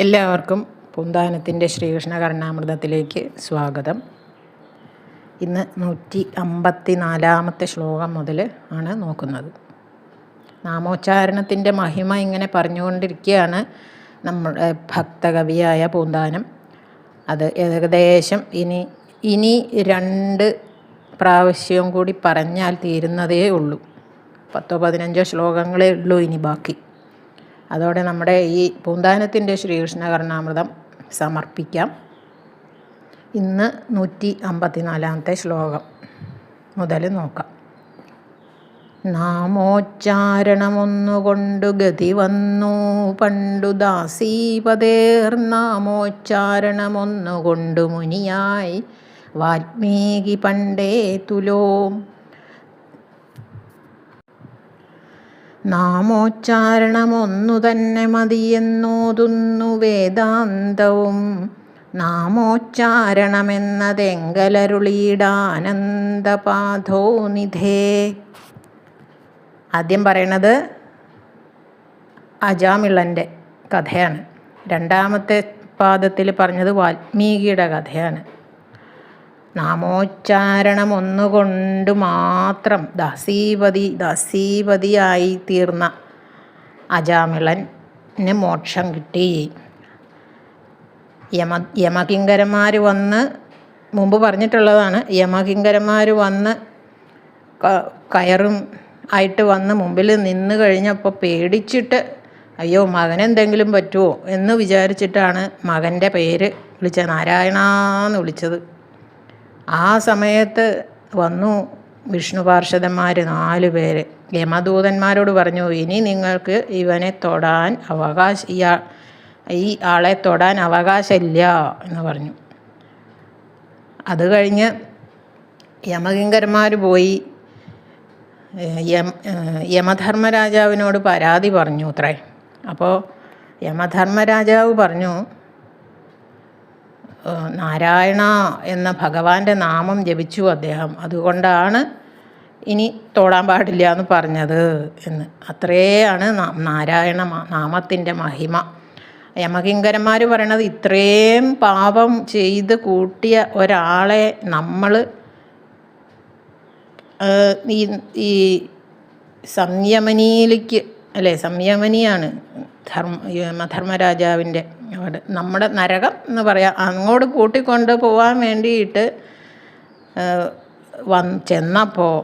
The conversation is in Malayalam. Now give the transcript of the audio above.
എല്ലാവർക്കും പൂന്താനത്തിൻ്റെ ശ്രീകൃഷ്ണ കർണാമൃതത്തിലേക്ക് സ്വാഗതം. ഇന്ന് 154 ശ്ലോകം മുതൽ ആണ് നോക്കുന്നത്. നാമോച്ചാരണത്തിൻ്റെ മഹിമ ഇങ്ങനെ പറഞ്ഞുകൊണ്ടിരിക്കുകയാണ് നമ്മുടെ ഭക്തകവിയായ പൂന്താനം. അത് ഏകദേശം ഇനി 2 പ്രാവശ്യവും കൂടി പറഞ്ഞാൽ തീരുന്നതേ ഉള്ളൂ. 10-15 ശ്ലോകങ്ങളേ ഉള്ളൂ ഇനി ബാക്കി. അതോടെ നമ്മുടെ ഈ പൂന്താനത്തിൻ്റെ ശ്രീകൃഷ്ണ കർണാമൃതം സമർപ്പിക്കാം. ഇന്ന് 154 ശ്ലോകം മുതൽ നോക്കാം. നാമോച്ചാരണമൊന്നുകൊണ്ടു ഗതി വന്നു പണ്ടു ദാസീപതേർ, നാമോച്ചാരണമൊന്നുകൊണ്ടു മുനിയായി വാൽമീകി പണ്ടേ തുലോം. നാമോച്ചാരണമൊന്നു തന്നെ മതിയെന്നോതുന്നു വേദാന്തവും, നാമോച്ചാരണമെന്നതെങ്കലരുളീടാനന്ദപാധോ നിധേ. ആദ്യം പറയണത് അജാമിളൻ്റെ കഥയാണ്. 2ാമത്തെ പാദത്തിൽ പറഞ്ഞത് വാൽമീകിയുടെ കഥയാണ്. നാമോച്ചാരണം ഒന്നുകൊണ്ട് മാത്രം ദാസീപതിയായി തീർന്ന അജാമിളന് മോക്ഷം കിട്ടി. യമകിങ്കരന്മാർ വന്ന്, മുമ്പ് പറഞ്ഞിട്ടുള്ളതാണ്, യമകിങ്കരന്മാർ വന്ന് കയറും ആയിട്ട് വന്ന് മുമ്പിൽ നിന്ന് കഴിഞ്ഞപ്പോൾ പേടിച്ചിട്ട് അയ്യോ മകനെന്തെങ്കിലും പറ്റുമോ എന്ന് വിചാരിച്ചിട്ടാണ് മകൻ്റെ പേര് വിളിച്ചത്, നാരായണാന്ന് വിളിച്ചത്. ആ സമയത്ത് വന്നു വിഷ്ണു പാർഷദന്മാർ 4 പേര് യമദൂതന്മാരോട് പറഞ്ഞു, ഇനി നിങ്ങൾക്ക് ഇവനെ തൊടാൻ ഈ ആളെ തൊടാൻ അവകാശമില്ല എന്ന് പറഞ്ഞു. അത് കഴിഞ്ഞ് യമകിങ്കരന്മാർ പോയി യമധർമ്മരാജാവിനോട് പരാതി പറഞ്ഞു അത്രേ. അപ്പോൾ യമധർമ്മരാജാവ് പറഞ്ഞു, നാരായണ എന്ന ഭഗവാന്റെ നാമം ജപിച്ചു അദ്ദേഹം, അതുകൊണ്ടാണ് ഇനി തൊടാൻ പാടില്ല എന്ന് പറഞ്ഞത് എന്ന്. അത്രയാണ് നാരായണ നാമത്തിൻ്റെ മഹിമ. യമകിങ്കരന്മാർ പറയണത്, ഇത്രയും പാപം ചെയ്ത് കൂട്ടിയ ഒരാളെ നമ്മൾ ഈ സംയമനിയിലേക്ക് സംയമനിയാണ് യമധർമ്മരാജാവിൻ്റെ അവിടെ, നമ്മുടെ നരകം എന്ന് പറയാം, അങ്ങോട്ട് കൂട്ടിക്കൊണ്ട് പോകാൻ വേണ്ടിയിട്ട് ചെന്നപ്പോൾ